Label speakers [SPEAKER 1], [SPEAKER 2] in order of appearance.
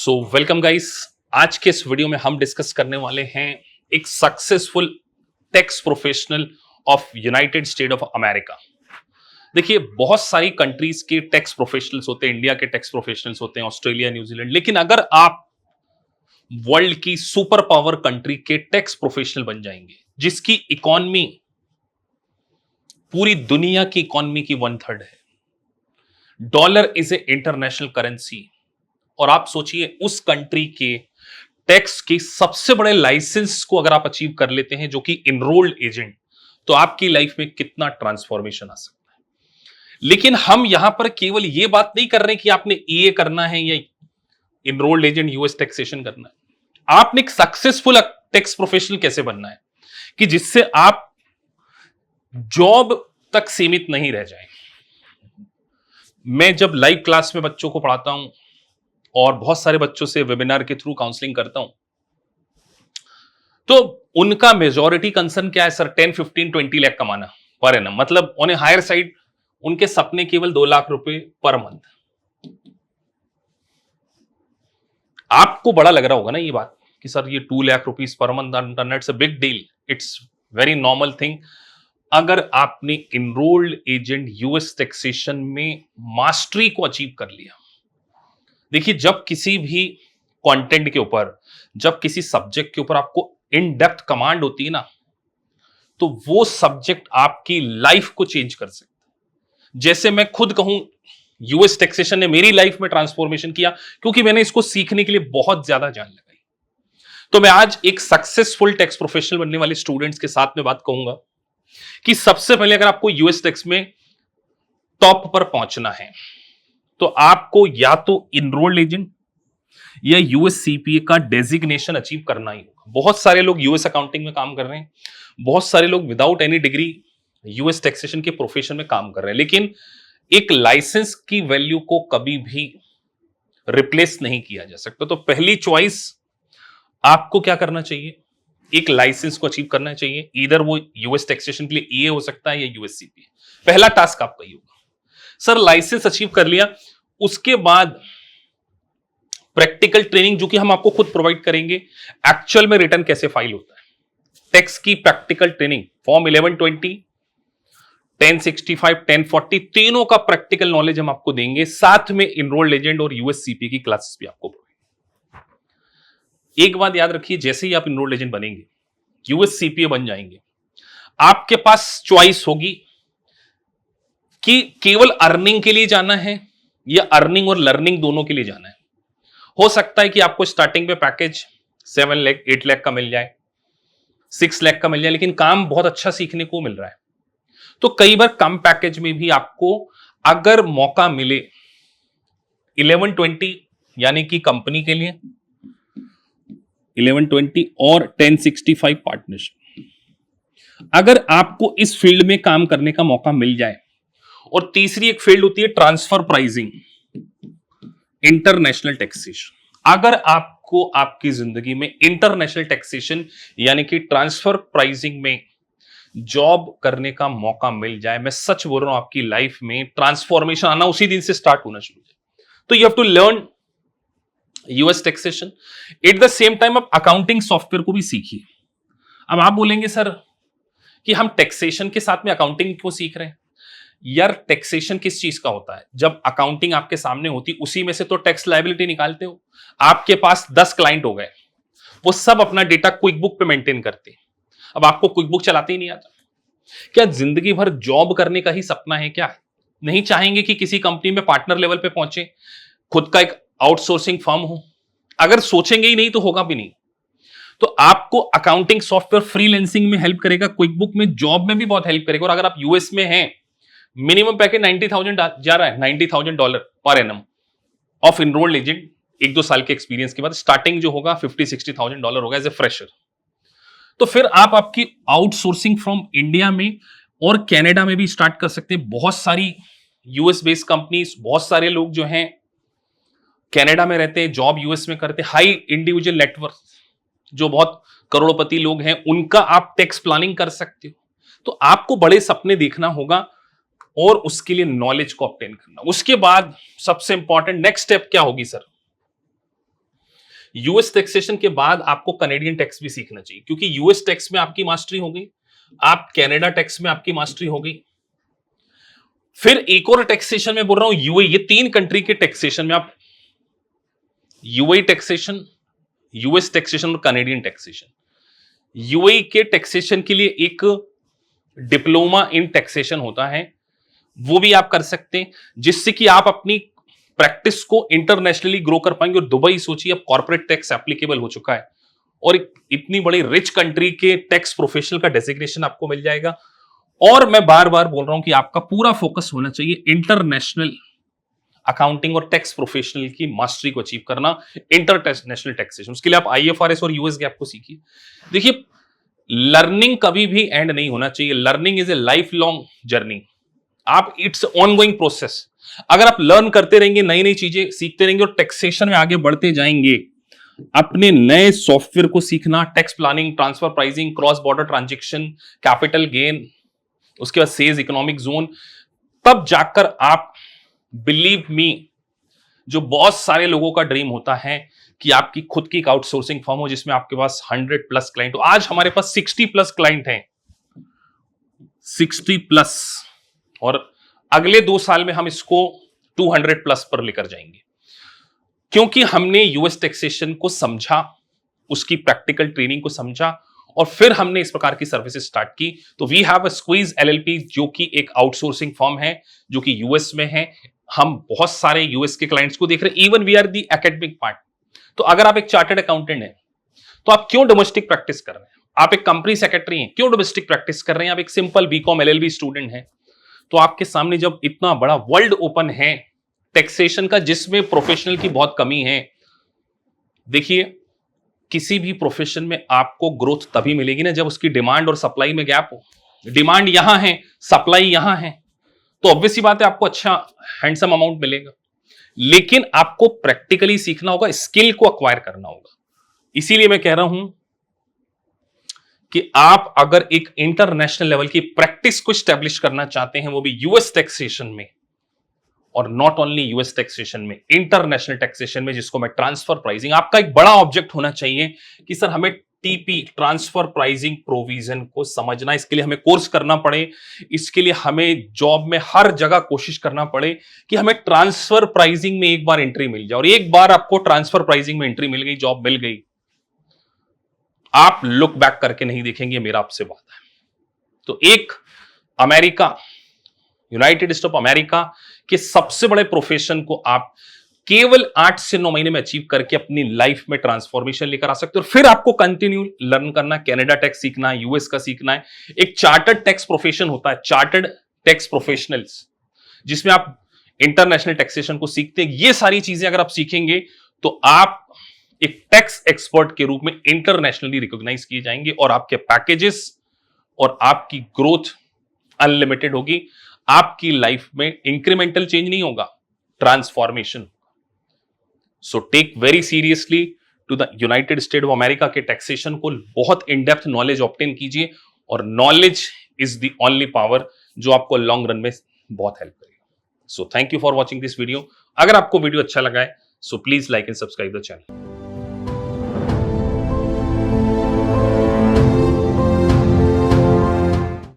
[SPEAKER 1] So welcome guys. आज के इस वीडियो में हम डिस्कस करने वाले हैं एक successful tax professional of United State of America. देखिए, बहुत सारी कंट्रीज के टैक्स प्रोफेशनल्स होते हैं, इंडिया के टैक्स प्रोफेशनल्स होते हैं, ऑस्ट्रेलिया, न्यूजीलैंड, लेकिन अगर आप वर्ल्ड की सुपर पावर कंट्री के टैक्स प्रोफेशनल बन जाएंगे जिसकी इकोनॉमी पूरी दुनिया की इकोनॉमी की 1/3 है, dollar is a international currency, और आप सोचिए उस कंट्री के टैक्स के सबसे बड़े लाइसेंस को अगर आप अचीव कर लेते हैं जो कि इनरोल्ड एजेंट, तो आपकी लाइफ में कितना ट्रांसफॉर्मेशन आ सकता है। लेकिन हम यहां पर केवल यह बात नहीं कर रहे कि आपने ईए करना है या इनरोल्ड एजेंट यूएस टैक्सेशन करना है। आपने एक सक्सेसफुल टैक्स प्रोफेशनल कैसे बनना है कि जिससे आप जॉब तक सीमित नहीं रह जाए। मैं जब लाइव क्लास में बच्चों को पढ़ाता हूं और बहुत सारे बच्चों से वेबिनार के थ्रू काउंसलिंग करता हूं, तो उनका मेजॉरिटी कंसर्न क्या है? सर 10, 15, 20 लाख कमाना पर एनम, मतलब ऑन ए हायर साइड उनके सपने केवल 2 लाख रुपए पर मंथ। आपको बड़ा लग रहा होगा ना ये बात कि सर ये 2 lakh rupees per month, it's a big deal, it's very normal thing. अगर आपने इनरोल्ड एजेंट यूएस टैक्सेशन में मास्टरी को अचीव कर लिया, देखिए जब किसी भी कंटेंट के ऊपर, जब किसी सब्जेक्ट के ऊपर आपको इन डेप्थ कमांड होती है ना, तो वो सब्जेक्ट आपकी लाइफ को चेंज कर सकता है। जैसे मैं खुद कहूं, यूएस टैक्सेशन ने मेरी लाइफ में ट्रांसफॉर्मेशन किया क्योंकि मैंने इसको सीखने के लिए बहुत ज्यादा जान लगाई। तो मैं आज एक सक्सेसफुल टैक्स प्रोफेशनल बनने वाले स्टूडेंट्स के साथ में बात कहूंगा कि सबसे पहले अगर आपको यूएस टैक्स में टॉप पर पहुंचना है तो आपको या तो इनरोल्ड एजेंट या यूएस सीपीए का डेजिग्नेशन अचीव करना ही होगा। बहुत सारे लोग यूएस अकाउंटिंग में काम कर रहे हैं, बहुत सारे लोग without any degree US taxation के प्रोफेशन में काम कर रहे हैं, लेकिन एक लाइसेंस की वैल्यू को कभी भी रिप्लेस नहीं किया जा सकता। तो पहली चॉइस आपको क्या करना चाहिए? एक लाइसेंस को अचीव करना चाहिए। इधर वो यूएस टैक्सेशन के लिए ईए हो सकता है या यूएस सीपीए। पहला टास्क आपका ही होगा। सर लाइसेंस अचीव कर लिया, उसके बाद प्रैक्टिकल ट्रेनिंग जो कि हम आपको खुद प्रोवाइड करेंगे, एक्चुअल में रिटर्न कैसे फाइल होता है, टैक्स की प्रैक्टिकल ट्रेनिंग, फॉर्म 1120, 1065, 1040, तीनों का प्रैक्टिकल नॉलेज हम आपको देंगे, साथ में इनरोल्ड एजेंट और यूएस सीपीए की क्लासेस भी आपको प्रोवाइड। एक बात याद रखिए, जैसे ही आप इनरोल्ड एजेंट बनेंगे, यूएस सीपीए बन जाएंगे, आपके पास चॉइस होगी कि केवल अर्निंग के लिए जाना है या अर्निंग और लर्निंग दोनों के लिए जाना है। हो सकता है कि आपको स्टार्टिंग पे पैकेज 7 लाख 8 लाख का मिल जाए, 6 लाख का मिल जाए, लेकिन काम बहुत अच्छा सीखने को मिल रहा है। तो कई बार कम पैकेज में भी आपको अगर मौका मिले 1120 यानी कि कंपनी के लिए 1120 और 1065 पार्टनरशिप, अगर आपको इस फील्ड में काम करने का मौका मिल जाए, और तीसरी एक फील्ड होती है ट्रांसफर प्राइसिंग, इंटरनेशनल टैक्सेशन। अगर आपको आपकी जिंदगी में इंटरनेशनल टैक्सेशन यानी कि ट्रांसफर प्राइसिंग में जॉब करने का मौका मिल जाए, मैं सच बोल रहा हूं, आपकी लाइफ में ट्रांसफॉर्मेशन आना उसी दिन से स्टार्ट होना शुरू हो जाए। तो you have to learn US taxation, at the same time आप अकाउंटिंग सॉफ्टवेयर को भी सीखिए। अब आप बोलेंगे सर कि हम टैक्सेशन के साथ में अकाउंटिंग क्यों सीख रहे हैं? यार टैक्सेशन किस चीज का होता है? जब अकाउंटिंग आपके सामने होती, उसी में से तो टैक्स लायबिलिटी निकालते हो। आपके पास 10 क्लाइंट हो गए, वो सब अपना डेटा क्विक बुक पे मेंटेन करते हैं। अब आपको क्विक बुक चलाते ही नहीं आता। क्या जिंदगी भर जॉब करने का ही सपना है क्या? नहीं चाहेंगे कि किसी कंपनी में पार्टनर लेवल पे पहुंचे, खुद का एक आउटसोर्सिंग फर्म हो? अगर सोचेंगे ही नहीं तो होगा भी नहीं। तो आपको अकाउंटिंग सॉफ्टवेयर फ्रीलांसिंग में हेल्प करेगा, क्विक बुक में, जॉब में भी बहुत हेल्प करेगा। और अगर आप यूएस में हैं, मिनिमम पैकेज 90,000 जा रहा है, $90,000 per annum of enrolled agent. 1-2 साल के एक्सपीरियंस के बाद स्टार्टिंग जो होगा $50,000-60,000 होगा एज ए फ्रेशर। तो फिर आप आपकी आउटसोर्सिंग फ्रॉम इंडिया में और कनाडा में भी स्टार्ट कर सकते हैं। बहुत सारी यूएस बेस्ड कंपनीज, बहुत सारे लोग जो हैं कनाडा में रहते हैं, जॉब यूएस में करते हैं। हाई इंडिविजुअल नेटवर्क जो बहुत करोड़पति लोग हैं, उनका आप टैक्स प्लानिंग कर सकते हो। तो आपको बड़े सपने देखना होगा और उसके लिए नॉलेज को ऑब्टेन करना। उसके बाद सबसे इंपॉर्टेंट नेक्स्ट स्टेप क्या होगी? सर यूएस टैक्सेशन के बाद आपको कनेडियन टैक्स भी सीखना चाहिए, क्योंकि यूएस टैक्स में आपकी मास्टरी हो गई, आप कनाडा टैक्स में आपकी मास्टरी हो गई, फिर एक और टैक्सेशन में बोल रहा हूं यूए, ये 3 कंट्री के टैक्सेशन में आप यूए टैक्सेशन, यूएस टैक्सेशन और कनेडियन टैक्सेशन। यूए के टैक्सेशन के लिए एक डिप्लोमा इन टैक्सेशन होता है, वो भी आप कर सकते हैं, जिससे कि आप अपनी प्रैक्टिस को इंटरनेशनली ग्रो कर पाएंगे। और दुबई सोचिए अब कॉर्पोरेट टैक्स एप्लीकेबल हो चुका है और इतनी बड़ी रिच कंट्री के टैक्स प्रोफेशनल का डेजिग्नेशन आपको मिल जाएगा। और मैं बार बार बोल रहा हूं कि आपका पूरा फोकस होना चाहिए इंटरनेशनल अकाउंटिंग और टैक्स प्रोफेशनल की मास्टरी को अचीव करना, इंटरनेशनल टैक्सेशन। उसके लिए आप आईएफआरएस और यूएस गैप को सीखिए। देखिए, लर्निंग कभी भी एंड नहीं होना चाहिए, learning is a life long journey. आप इट्स ऑनगोइंग प्रोसेस। अगर आप लर्न करते रहेंगे, नई नई चीजें सीखते रहेंगे और टैक्सेशन में आगे बढ़ते जाएंगे, अपने नए सॉफ्टवेयर को सीखना, tax planning, transfer pricing, cross border transaction, capital gain, उसके बाद सेज इकोनॉमिक जोन, तब जाकर आप, बिलीव मी, जो बहुत सारे लोगों का ड्रीम होता है कि आपकी खुद की आउटसोर्सिंग फर्म हो जिसमें आपके पास 100+ क्लाइंट हो। आज हमारे पास 60+ क्लाइंट हैं, 60+, और अगले 2 साल में हम इसको 200+ पर लेकर जाएंगे, क्योंकि हमने यूएस टैक्सेशन को समझा, उसकी प्रैक्टिकल ट्रेनिंग को समझा, और फिर हमने इस प्रकार की सर्विसेज स्टार्ट की। तो we have a squeeze LLP, जो कि एक आउटसोर्सिंग फर्म है जो कि यूएस में है। हम बहुत सारे यूएस के क्लाइंट्स को देख रहे हैं, even we are the academic part. तो अगर आप एक चार्टर्ड अकाउंटेंट हैं तो आप क्यों डोमेस्टिक प्रैक्टिस कर रहे हैं? आप एक कंपनी सेक्रेटरी हैं, क्यों डोमेस्टिक प्रैक्टिस कर रहे हैं? आप एक सिंपल बीकॉम एलएलबी स्टूडेंट हैं, तो आपके सामने जब इतना बड़ा वर्ल्ड ओपन है टैक्सेशन का, जिसमें प्रोफेशनल की बहुत कमी है। देखिए, किसी भी प्रोफेशन में आपको ग्रोथ तभी मिलेगी ना जब उसकी डिमांड और सप्लाई में गैप हो। डिमांड यहां है, सप्लाई यहां है, तो ऑब्वियस सी बात है आपको अच्छा हैंडसम अमाउंट मिलेगा। लेकिन आपको प्रैक्टिकली सीखना होगा, स्किल को अक्वायर करना होगा। इसीलिए मैं कह रहा हूं कि आप अगर एक इंटरनेशनल लेवल की प्रैक्टिस को स्टैब्लिश करना चाहते हैं, वो भी यूएस टैक्सेशन में, और नॉट ओनली यूएस टैक्सेशन में, इंटरनेशनल टैक्सेशन में, जिसको मैं ट्रांसफर प्राइसिंग, आपका एक बड़ा ऑब्जेक्ट होना चाहिए कि सर हमें टीपी, ट्रांसफर प्राइसिंग प्रोविजन को समझना, इसके लिए हमें कोर्स करना पड़े, इसके लिए हमें जॉब में हर जगह कोशिश करना पड़े कि हमें ट्रांसफर प्राइसिंग में एक बार एंट्री मिल जाए। और एक बार आपको ट्रांसफर प्राइसिंग में एंट्री मिल गई, जॉब मिल गई, आप लुक बैक करके नहीं देखेंगे, मेरा आपसे बात है। तो एक America, United State of America के सबसे बड़े प्रोफेशन को आप केवल 8 से 9 महीने में अचीव करके अपनी लाइफ में ट्रांसफॉर्मेशन लेकर आ सकते हो। और फिर आपको कंटिन्यू लर्न करना, कनाडा टैक्स सीखना है, यूएस का सीखना है। एक चार्टर्ड टैक्स प्रोफेशन होता है, चार्टर्ड टैक्स प्रोफेशनल्स, जिसमें आप इंटरनेशनल टैक्सेशन को सीखते हैं। ये सारी चीजें अगर आप सीखेंगे तो आप एक टैक्स एक्सपर्ट के रूप में इंटरनेशनली रिकॉग्नाइज किए जाएंगे, और आपके पैकेजेस और आपकी ग्रोथ अनलिमिटेड होगी। आपकी लाइफ में इंक्रीमेंटल चेंज नहीं होगा, transformation. So take very seriously to the United State of America के टैक्सेशन को, बहुत इन डेप्थ नॉलेज ऑब्टेन कीजिए, और knowledge is the only power जो आपको लॉन्ग रन में बहुत हेल्प करेगा। So thank you for watching this video. अगर आपको वीडियो अच्छा लगा है, so please like and subscribe the channel.